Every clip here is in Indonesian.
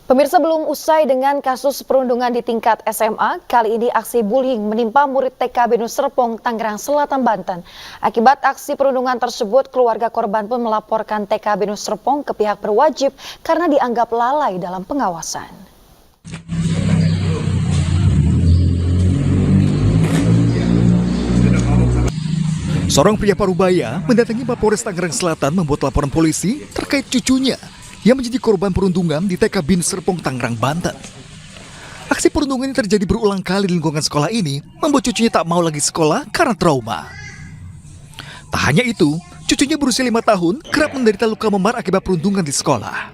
Pemirsa, belum usai dengan kasus perundungan di tingkat SMA, kali ini aksi bullying menimpa murid TK Binus Serpong, Tangerang Selatan, Banten. Akibat aksi perundungan tersebut, keluarga korban pun melaporkan TK Binus Serpong ke pihak berwajib karena dianggap lalai dalam pengawasan. Seorang pria Parubaya mendatangi Mapolres Tangerang Selatan membuat laporan polisi terkait cucunya yang menjadi korban perundungan di TK Binus Serpong, Tangerang, Banten. Aksi perundungan ini terjadi berulang kali di lingkungan sekolah ini, membuat cucunya tak mau lagi sekolah karena trauma. Tak hanya itu, cucunya berusia 5 tahun kerap menderita luka memar akibat perundungan di sekolah.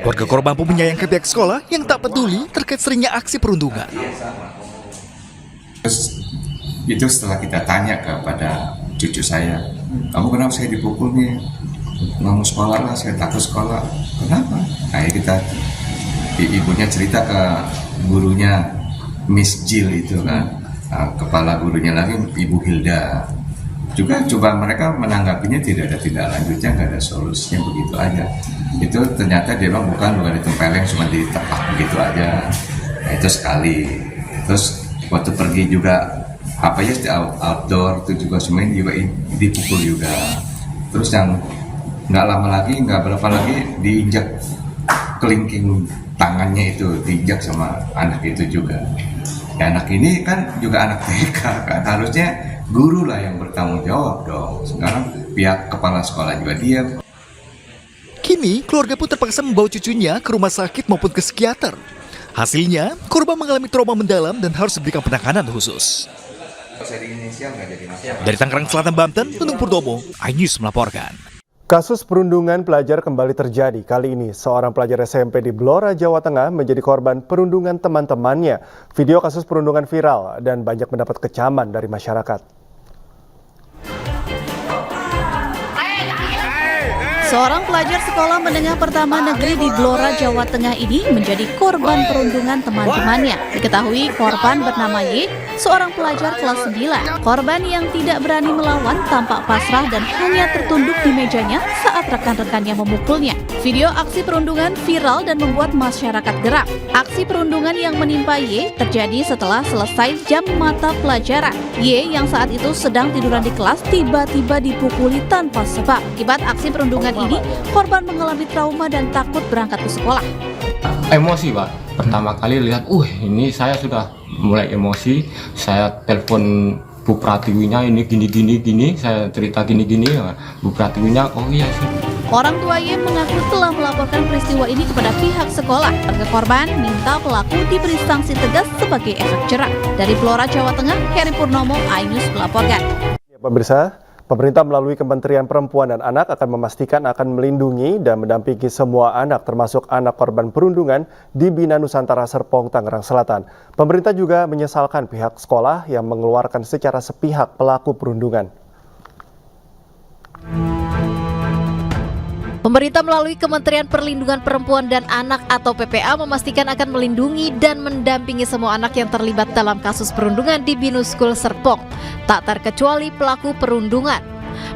Keluarga korban pun menyayangkan pihak sekolah yang tak peduli terkait seringnya aksi perundungan. Itu setelah kita tanya kepada cucu saya, kamu kenapa saya dipukul nih? Nggak mau sekolah lah, saya takut sekolah. Kenapa? Nah, kita ibunya cerita ke gurunya Miss Jill itu kan, kepala gurunya lagi Ibu Hilda. Juga coba mereka menanggapinya tidak ada tindak lanjutnya, nggak ada solusinya, begitu aja. Itu ternyata dia bilang bukan ditempeleng, cuma ditepak begitu aja. Nah, itu sekali. Terus waktu pergi juga outdoor itu juga semuanya juga dipukul juga. Terus yang nggak lama lagi, nggak berapa lagi diinjak kelingking tangannya itu, diinjak sama anak itu juga. Ya, anak ini kan juga anak TK kan, harusnya guru lah yang bertanggung jawab dong. Sekarang pihak kepala sekolah juga diam. Kini keluarga pun terpaksa membawa cucunya ke rumah sakit maupun ke psikiater. Hasilnya, korban mengalami trauma mendalam dan harus diberikan penanganan khusus. Dari Tangerang Selatan, Banten, Nunung Purnomo, iNews melaporkan. Kasus perundungan pelajar kembali terjadi. Kali ini, seorang pelajar SMP di Blora, Jawa Tengah menjadi korban perundungan teman-temannya. Video kasus perundungan viral dan banyak mendapat kecaman dari masyarakat. Seorang pelajar sekolah menengah pertama negeri di Blora, Jawa Tengah ini menjadi korban perundungan teman-temannya. Diketahui korban bernama Y, seorang pelajar kelas 9. Korban yang tidak berani melawan tampak pasrah dan hanya tertunduk di mejanya saat rekan-rekannya memukulnya. Video aksi perundungan viral dan membuat masyarakat geram. Aksi perundungan yang menimpa Y terjadi setelah selesai jam mata pelajaran. Y yang saat itu sedang tiduran di kelas tiba-tiba dipukuli tanpa sebab. Akibat aksi perundungan ini, korban mengalami trauma dan takut berangkat ke sekolah. Emosi, Pak. Pertama kali lihat, ini saya sudah mulai emosi. Saya telepon Bu Pratiwinya, ini gini, saya cerita gini. Bu Pratiwinya, oh iya sih. Orang tua Y mengaku telah melaporkan peristiwa ini kepada pihak sekolah. Keluarga korban minta pelaku diberi sanksi tegas sebagai efek jerah. Dari Blora, Jawa Tengah, Heri Purnomo, iNews melaporkan. Ya, pemirsa, pemerintah melalui Kementerian Perempuan dan Anak akan memastikan akan melindungi dan mendampingi semua anak, termasuk anak korban perundungan di Bina Nusantara Serpong, Tangerang Selatan. Pemerintah juga menyesalkan pihak sekolah yang mengeluarkan secara sepihak pelaku perundungan. Pemerintah melalui Kementerian Perlindungan Perempuan dan Anak atau PPA memastikan akan melindungi dan mendampingi semua anak yang terlibat dalam kasus perundungan di Binus School Serpong, tak terkecuali pelaku perundungan.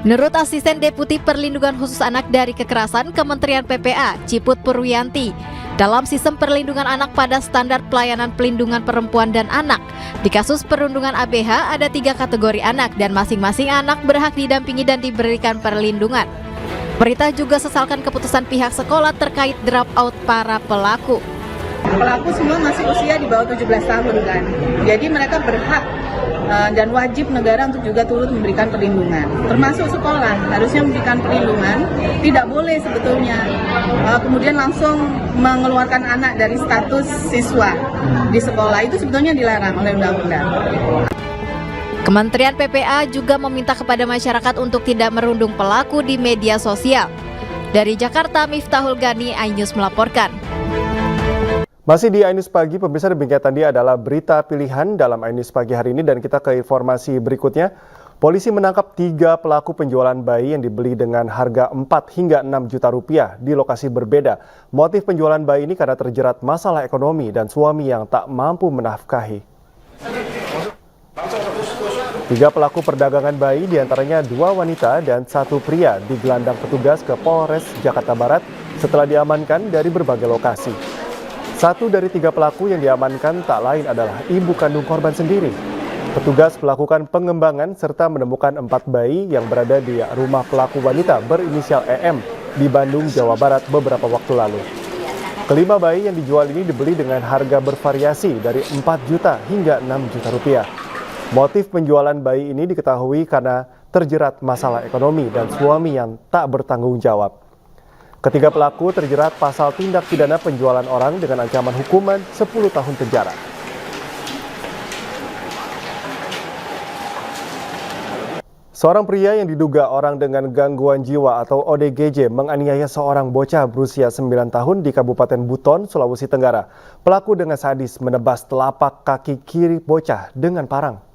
Menurut Asisten Deputi Perlindungan Khusus Anak dari Kekerasan Kementerian PPA, Ciput Purwiyanti, dalam sistem perlindungan anak pada standar pelayanan pelindungan perempuan dan anak, di kasus perundungan ABH ada 3 kategori anak dan masing-masing anak berhak didampingi dan diberikan perlindungan. Pemerintah juga sesalkan keputusan pihak sekolah terkait drop out para pelaku. Pelaku semua masih usia di bawah 17 tahun kan, jadi mereka berhak dan wajib negara untuk juga turut memberikan perlindungan. Termasuk sekolah harusnya memberikan perlindungan, tidak boleh sebetulnya kemudian langsung mengeluarkan anak dari status siswa di sekolah, itu sebetulnya dilarang oleh undang-undang. Kementerian PPA juga meminta kepada masyarakat untuk tidak merundung pelaku di media sosial. Dari Jakarta, Miftahul Gani, iNews melaporkan. Masih di iNews Pagi, pemirsa, demikian tadi adalah berita pilihan dalam iNews Pagi hari ini dan kita ke informasi berikutnya. Polisi menangkap 3 pelaku penjualan bayi yang dibeli dengan harga 4 hingga 6 juta rupiah di lokasi berbeda. Motif penjualan bayi ini karena terjerat masalah ekonomi dan suami yang tak mampu menafkahi. 3 pelaku perdagangan bayi, diantaranya 2 wanita dan 1 pria, digelandang petugas ke Polres Jakarta Barat setelah diamankan dari berbagai lokasi. 1 dari 3 pelaku yang diamankan tak lain adalah ibu kandung korban sendiri. Petugas melakukan pengembangan serta menemukan 4 bayi yang berada di rumah pelaku wanita berinisial EM di Bandung, Jawa Barat beberapa waktu lalu. Kelima bayi yang dijual ini dibeli dengan harga bervariasi dari 4 juta hingga 6 juta rupiah. Motif penjualan bayi ini diketahui karena terjerat masalah ekonomi dan suami yang tak bertanggung jawab. Ketiga pelaku terjerat pasal tindak pidana penjualan orang dengan ancaman hukuman 10 tahun penjara. Seorang pria yang diduga orang dengan gangguan jiwa atau ODGJ menganiaya seorang bocah berusia 9 tahun di Kabupaten Buton, Sulawesi Tenggara. Pelaku dengan sadis menebas telapak kaki kiri bocah dengan parang.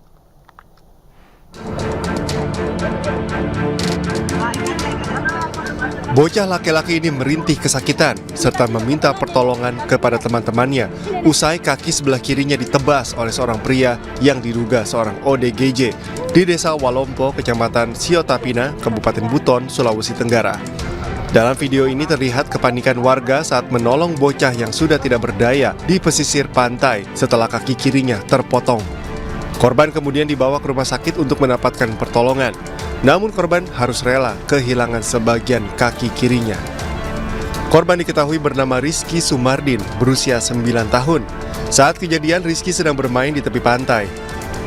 Bocah laki-laki ini merintih kesakitan serta meminta pertolongan kepada teman-temannya usai kaki sebelah kirinya ditebas oleh seorang pria yang diduga seorang ODGJ di Desa Walompo, Kecamatan Siotapina, Kabupaten Buton, Sulawesi Tenggara. Dalam video ini terlihat kepanikan warga saat menolong bocah yang sudah tidak berdaya di pesisir pantai setelah kaki kirinya terpotong. Korban kemudian dibawa ke rumah sakit untuk mendapatkan pertolongan. Namun korban harus rela kehilangan sebagian kaki kirinya. Korban diketahui bernama Rizky Sumardin, berusia 9 tahun. Saat kejadian, Rizky sedang bermain di tepi pantai.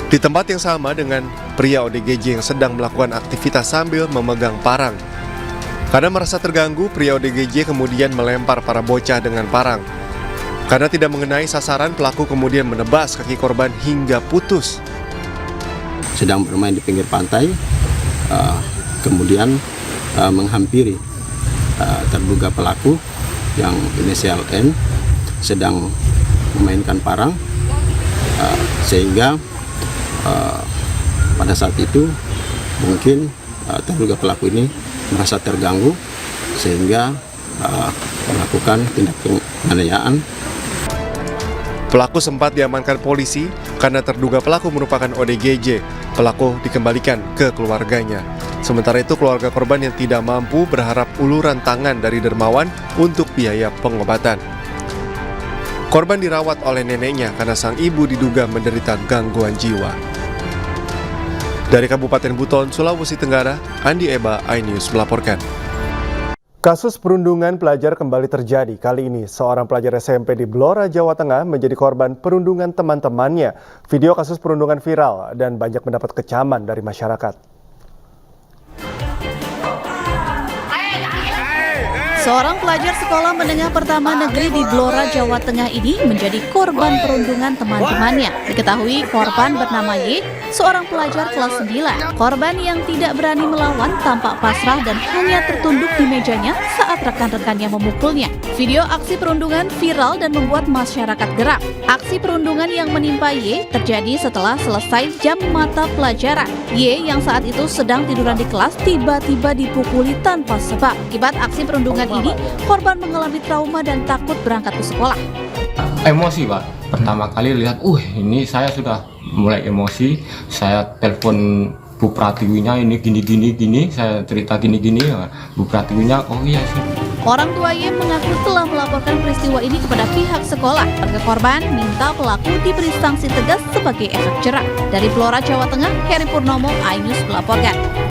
Di tempat yang sama dengan pria ODGJ yang sedang melakukan aktivitas sambil memegang parang. Karena merasa terganggu, pria ODGJ kemudian melempar para bocah dengan parang. Karena tidak mengenai sasaran, pelaku kemudian menebas kaki korban hingga putus. Sedang bermain di pinggir pantai, kemudian menghampiri terduga pelaku yang inisial N sedang memainkan parang, sehingga pada saat itu mungkin terduga pelaku ini merasa terganggu sehingga melakukan tindak penganiayaan. Pelaku sempat diamankan polisi karena terduga pelaku merupakan ODGJ. Pelaku dikembalikan ke keluarganya. Sementara itu keluarga korban yang tidak mampu berharap uluran tangan dari dermawan untuk biaya pengobatan. Korban dirawat oleh neneknya karena sang ibu diduga menderita gangguan jiwa. Dari Kabupaten Buton, Sulawesi Tenggara, Andi Eba, iNews melaporkan. Kasus perundungan pelajar kembali terjadi. Kali ini, seorang pelajar SMP di Blora, Jawa Tengah menjadi korban perundungan teman-temannya. Video kasus perundungan viral dan banyak mendapat kecaman dari masyarakat. Seorang pelajar sekolah menengah pertama negeri di Blora, Jawa Tengah ini menjadi korban perundungan teman-temannya. Diketahui korban bernama Y, seorang pelajar kelas 9. Korban yang tidak berani melawan tampak pasrah dan hanya tertunduk di mejanya saat rekan-rekannya memukulnya. Video aksi perundungan viral dan membuat masyarakat geram. Aksi perundungan yang menimpa Y terjadi setelah selesai jam mata pelajaran. Y yang saat itu sedang tiduran di kelas tiba-tiba dipukuli tanpa sebab. Akibat aksi perundungan ini, korban mengalami trauma dan takut berangkat ke sekolah. Emosi, Pak. Pertama kali lihat, ini saya sudah mulai emosi. Saya telepon Bu Pratiwinya, ini gini, saya cerita gini. Bu Pratiwinya, oh iya sih. Orang tua Y mengaku telah melaporkan peristiwa ini kepada pihak sekolah. Keluarga korban minta pelaku diberi sanksi tegas sebagai efek jerah. Dari Blora, Jawa Tengah, Heri Purnomo, iNews melaporkan.